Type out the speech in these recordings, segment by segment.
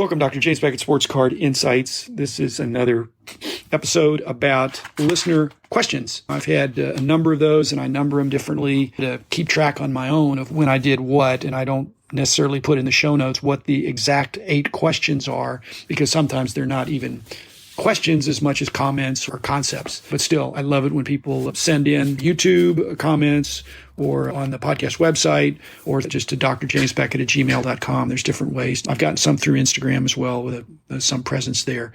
Welcome, Dr. James Beckett, Sports Card Insights. This is another episode about listener questions. I've had a number of those, and I number them differently to keep track on my own of when I did what, and I don't necessarily put in the show notes what the exact 8 questions are, because sometimes they're not even questions as much as comments or concepts. But still, I love it when people send in YouTube comments or on the podcast website or just to doctorjamesbeckett@gmail.com. There's different ways. I've gotten some through Instagram as well with some presence there.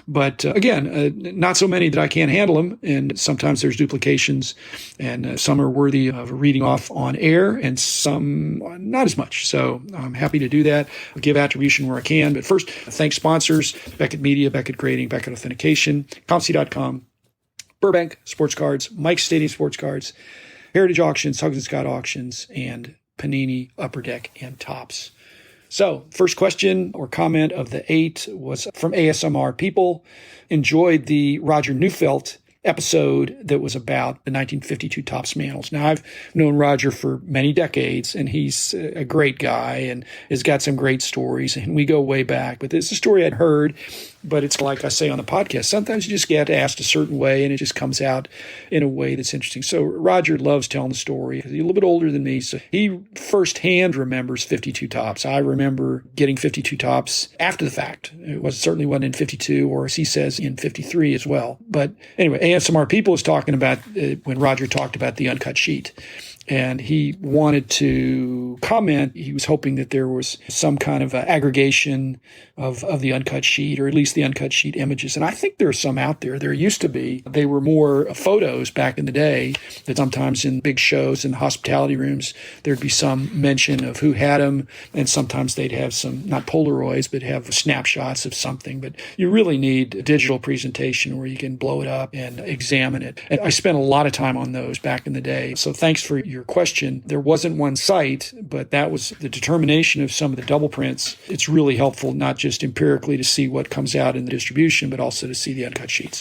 But again, not so many that I can't handle them. And sometimes there's duplications, and some are worthy of reading off on air and some not as much. So I'm happy to do that. I'll give attribution where I can. But first, thanks sponsors: Beckett Media, Beckett Grading, Beckett Authentication, Comcy.com, Burbank Sports Cards, Mike's Stadium Sports Cards, Heritage Auctions, Huggins & Scott Auctions, and Panini Upper Deck and Tops. So, first question or comment of the 8 was from ASMR People. Enjoyed the Roger Neufeld episode that was about the 1952 Topps Mantle. Now, I've known Roger for many decades, and he's a great guy and has got some great stories, and we go way back. But this is a story I'd heard, but it's like I say on the podcast, sometimes you just get asked a certain way, and it just comes out in a way that's interesting. So Roger loves telling the story. He's a little bit older than me, so he firsthand remembers 52 Topps. I remember getting 52 Topps after the fact. It certainly wasn't in 52, or as he says, in 53 as well. But anyway, ASMR People was talking about when Roger talked about the uncut sheet. And he wanted to comment. He was hoping that there was some kind of aggregation of the uncut sheet, or at least the uncut sheet images. And I think there are some out there. There used to be. They were more photos back in the day, that sometimes in big shows and hospitality rooms, there'd be some mention of who had them. And sometimes they'd have some, not Polaroids, but have snapshots of something. But you really need a digital presentation where you can blow it up and examine it. And I spent a lot of time on those back in the day. So thanks for your question. There wasn't one site, but that was the determination of some of the double prints. It's really helpful, not just empirically to see what comes out in the distribution, but also to see the uncut sheets.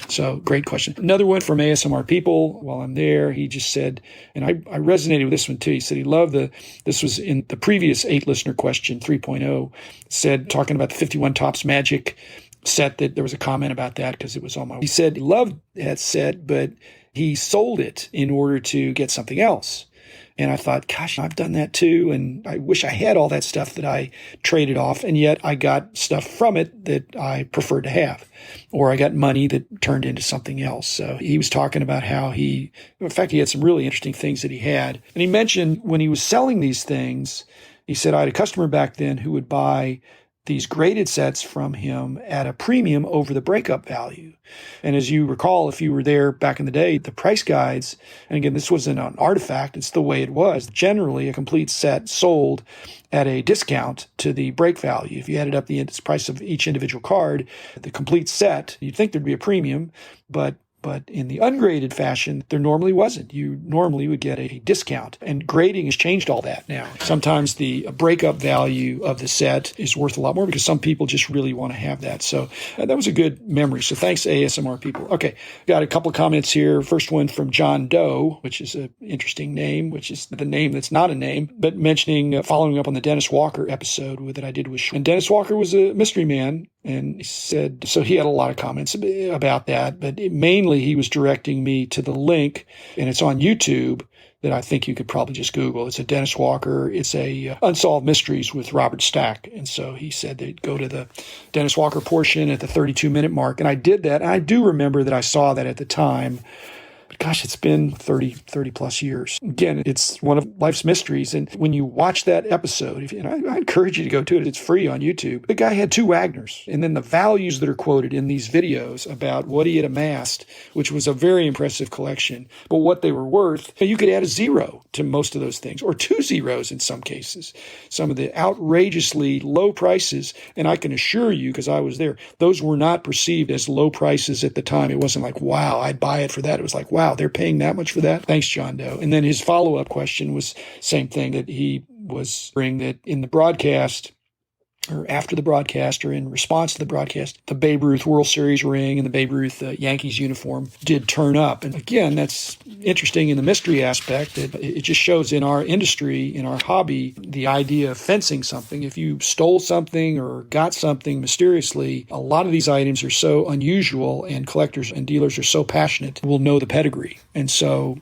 So great question. Another one from ASMR People. While I'm there, he just said, and I resonated with this one too. He said he loved this was in the previous 8 listener question 3.0, said, talking about the 51 Topps Magic set, that there was a comment about that because it was on my, he said he loved that set, but he sold it in order to get something else. And I thought, gosh, I've done that too. And I wish I had all that stuff that I traded off. And yet I got stuff from it that I preferred to have, or I got money that turned into something else. So he was talking about how in fact, he had some really interesting things that he had. And he mentioned when he was selling these things, he said, I had a customer back then who would buy these graded sets from him at a premium over the breakup value. And as you recall, if you were there back in the day, the price guides, and again, this wasn't an artifact, it's the way it was. Generally, a complete set sold at a discount to the break value. If you added up the price of each individual card, the complete set, you'd think there'd be a premium, but in the ungraded fashion, there normally wasn't. You normally would get a discount. And grading has changed all that now. Sometimes the breakup value of the set is worth a lot more because some people just really want to have that. So that was a good memory. So thanks, ASMR People. Okay, got a couple of comments here. First one from John Doe, which is an interesting name, which is the name that's not a name, but mentioning, following up on the Dennis Walker episode that I did with Sean. And Dennis Walker was a mystery man. And he said, so he had a lot of comments about that, but mainly he was directing me to the link, and it's on YouTube, that I think you could probably just Google. It's a Dennis Walker. It's a Unsolved Mysteries with Robert Stack. And so he said they'd go to the Dennis Walker portion at the 32-minute mark. And I did that. And I do remember that I saw that at the time. But gosh, it's been 30 plus years. Again, it's one of life's mysteries. And when you watch that episode, and I encourage you to go to it. It's free on YouTube. The guy had 2 Wagners. And then the values that are quoted in these videos about what he had amassed, which was a very impressive collection, but what they were worth, you could add a 0 to most of those things, or 2 zeros in some cases. Some of the outrageously low prices, and I can assure you, because I was there, those were not perceived as low prices at the time. It wasn't like, wow, I'd buy it for that. It was like, wow, they're paying that much for that? Thanks, John Doe. And then his follow-up question was same thing, that he was bringing that in the broadcast, or after the broadcast or in response to the broadcast, the Babe Ruth World Series ring and the Babe Ruth Yankees uniform did turn up. And again, that's interesting in the mystery aspect. It just shows in our industry, in our hobby, the idea of fencing something. If you stole something or got something mysteriously, a lot of these items are so unusual, and collectors and dealers are so passionate, will know the pedigree. And so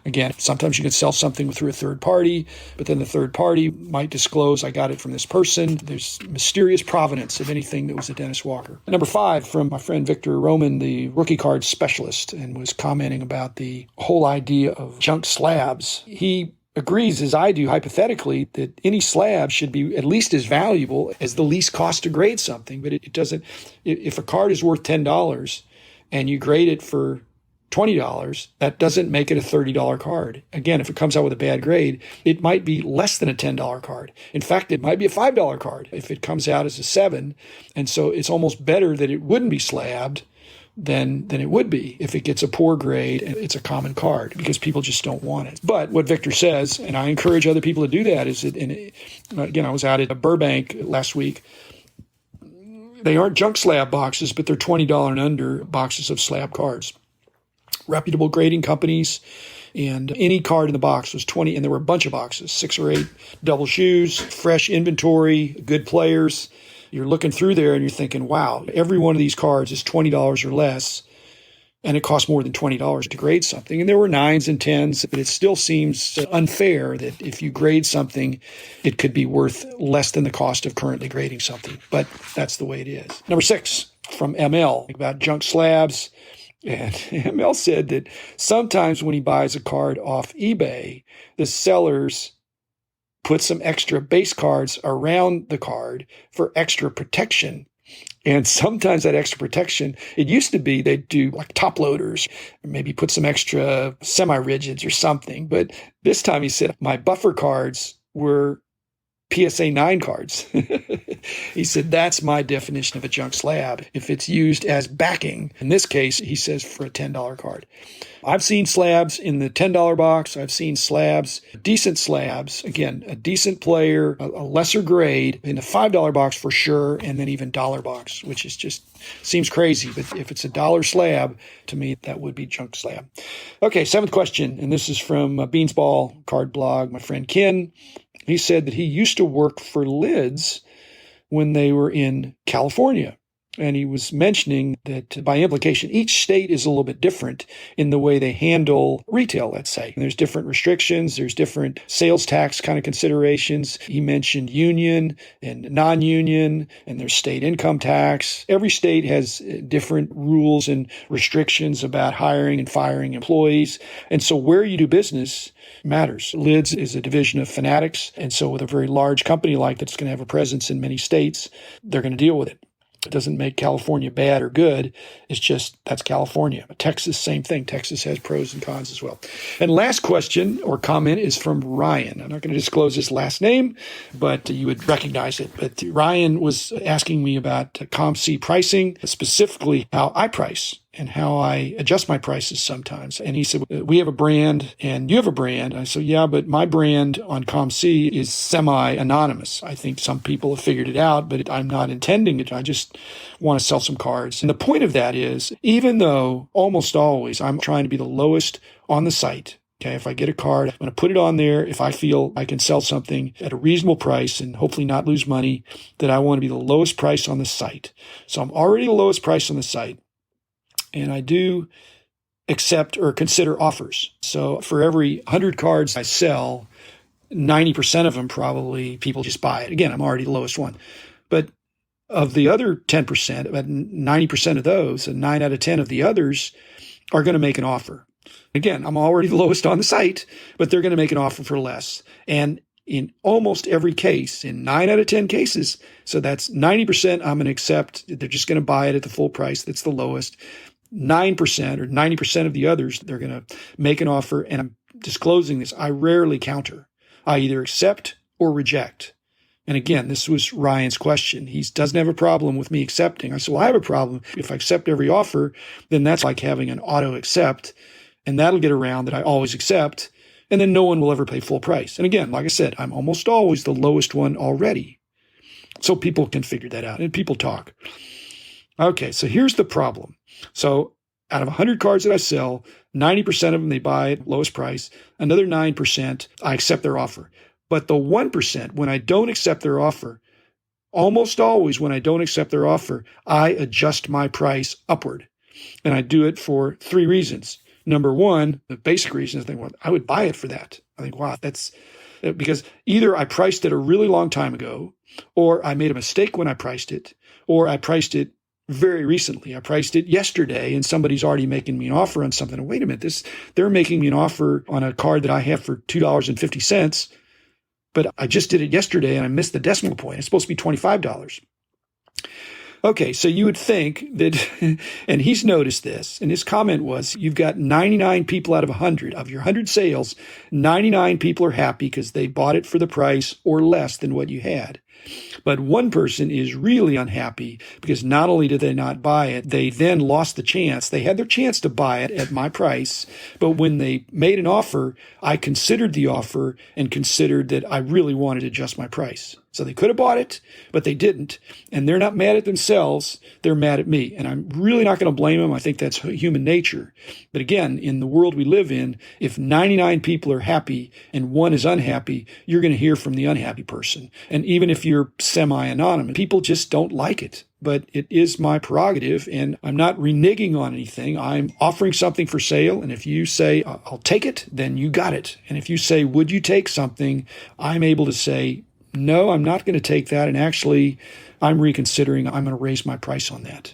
again, sometimes you can sell something through a third party, but then the third party might disclose, I got it from this person. There's mysterious provenance of anything that was a Dennis Walker. Number 5 from my friend Victor Roman, the rookie card specialist, and was commenting about the whole idea of junk slabs. He agrees, as I do, hypothetically, that any slab should be at least as valuable as the least cost to grade something. But it doesn't, if a card is worth $10 and you grade it for $20, that doesn't make it a $30 card. Again, if it comes out with a bad grade, it might be less than a $10 card. In fact, it might be a $5 card if it comes out as a 7. And so it's almost better that it wouldn't be slabbed than it would be if it gets a poor grade and it's a common card, because people just don't want it. But what Victor says, and I encourage other people to do that, is that, and again, I was out at Burbank last week. They aren't junk slab boxes, but they're $20 and under boxes of slab cards. Reputable grading companies, and any card in the box was 20, and there were a bunch of boxes, 6 or 8 double shoes, fresh inventory, good players. You're looking through there and you're thinking, wow, every one of these cards is $20 or less, and it costs more than $20 to grade something. And there were 9s and 10s, but it still seems unfair that if you grade something, it could be worth less than the cost of currently grading something. But that's the way it is. Number 6 from ML about junk slabs. And ML said that sometimes when he buys a card off eBay, the sellers put some extra base cards around the card for extra protection. And sometimes that extra protection, it used to be they'd do like top loaders, maybe put some extra semi-rigids or something. But this time he said, my buffer cards were PSA 9 cards. He said, that's my definition of a junk slab. If it's used as backing, in this case, he says for a $10 card. I've seen slabs in the $10 box. I've seen slabs, decent slabs, again, a decent player, a lesser grade in the $5 box for sure, and then even dollar box, which is just seems crazy. But if it's a dollar slab, to me, that would be junk slab. Okay, 7th question, and this is from Beansball Card Blog, my friend Ken. He said that he used to work for Lids when they were in California. And he was mentioning that by implication, each state is a little bit different in the way they handle retail, let's say. And there's different restrictions. There's different sales tax kind of considerations. He mentioned union and non-union, and there's state income tax. Every state has different rules and restrictions about hiring and firing employees. And so where you do business matters. Lids is a division of Fanatics. And so with a very large company like that's going to have a presence in many states, they're going to deal with it. It doesn't make California bad or good. It's just that's California. Texas, same thing. Texas has pros and cons as well. And last question or comment is from Ryan. I'm not going to disclose his last name, but you would recognize it. But Ryan was asking me about ComC pricing, specifically how I price and how I adjust my prices sometimes. And he said, we have a brand and you have a brand. I said, yeah, but my brand on ComC is semi-anonymous. I think some people have figured it out, but I'm not intending it. I just want to sell some cards. And the point of that is, even though almost always I'm trying to be the lowest on the site, okay, if I get a card, I'm going to put it on there. If I feel I can sell something at a reasonable price and hopefully not lose money, that I want to be the lowest price on the site. So I'm already the lowest price on the site. And I do accept or consider offers. So for every 100 cards I sell, 90% of them probably people just buy it. Again, I'm already the lowest one. But of the other 10%, about 90% of those, and 9 out of 10 of the others are going to make an offer. Again, I'm already the lowest on the site, but they're going to make an offer for less. And in almost every case, in 9 out of 10 cases, so that's 90% I'm going to accept. They're just going to buy it at the full price. That's the lowest. 9% or 90% of the others, they're going to make an offer. And I'm disclosing this. I rarely counter. I either accept or reject. And again, this was Ryan's question. He doesn't have a problem with me accepting. I said, well, I have a problem. If I accept every offer, then that's like having an auto accept. And that'll get around that I always accept. And then no one will ever pay full price. And again, like I said, I'm almost always the lowest one already. So people can figure that out, and people talk. Okay, so here's the problem. So out of 100 cards that I sell, 90% of them they buy at lowest price. Another 9%, I accept their offer. But the 1%, when I don't accept their offer, almost always when I don't accept their offer, I adjust my price upward. And I do it for 3 reasons. Number one, the basic reason is I would buy it for that. I think, wow, that's because either I priced it a really long time ago, or I made a mistake when I priced it, or I priced it very recently. I priced it yesterday and somebody's already making me an offer on something. Wait a minute, they're making me an offer on a card that I have for $2.50, but I just did it yesterday and I missed the decimal point. It's supposed to be $25. Okay, so you would think that, and he's noticed this, and his comment was, you've got 99 people out of 100. Of your 100 sales, 99 people are happy because they bought it for the price or less than what you had. But one person is really unhappy because not only did they not buy it, they then lost the chance. They had their chance to buy it at my price, but when they made an offer, I considered the offer and considered that I really wanted to adjust my price. So they could have bought it, but they didn't. And they're not mad at themselves. They're mad at me. And I'm really not going to blame them. I think that's human nature. But again, in the world we live in, if 99 people are happy and one is unhappy, you're going to hear from the unhappy person. And even if you're semi-anonymous, people just don't like it. But it is my prerogative, and I'm not reneging on anything. I'm offering something for sale, and if you say, I'll take it, then you got it. And if you say, would you take something, I'm able to say, no, I'm not going to take that. And actually, I'm reconsidering. I'm going to raise my price on that.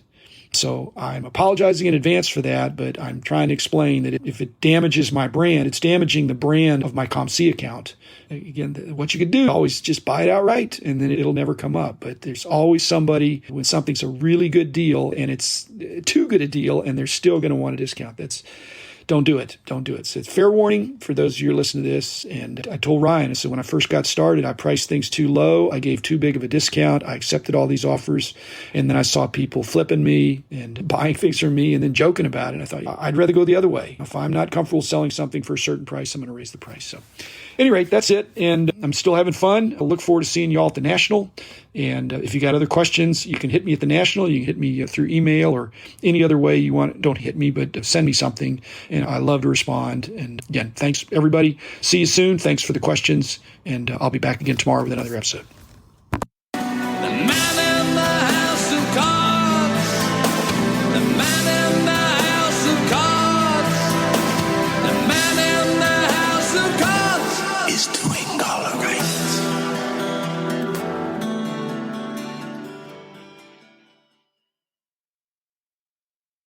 So I'm apologizing in advance for that, but I'm trying to explain that if it damages my brand, it's damaging the brand of my ComC account. Again, what you could do, always just buy it outright, and then it'll never come up. But there's always somebody when something's a really good deal and it's too good a deal, and they're still going to want a discount. Don't do it. Don't do it. So it's fair warning for those of you who listen to this. And I told Ryan, I said, when I first got started, I priced things too low. I gave too big of a discount. I accepted all these offers. And then I saw people flipping me and buying things from me and then joking about it. And I thought, I'd rather go the other way. If I'm not comfortable selling something for a certain price, I'm going to raise the price. So at any rate, that's it. And I'm still having fun. I look forward to seeing you all at the National. And if you got other questions, you can hit me at the National. You can hit me through email or any other way you want. Don't hit me, but send me something. And I love to respond. And again, thanks, everybody. See you soon. Thanks for the questions. And I'll be back again tomorrow with another episode.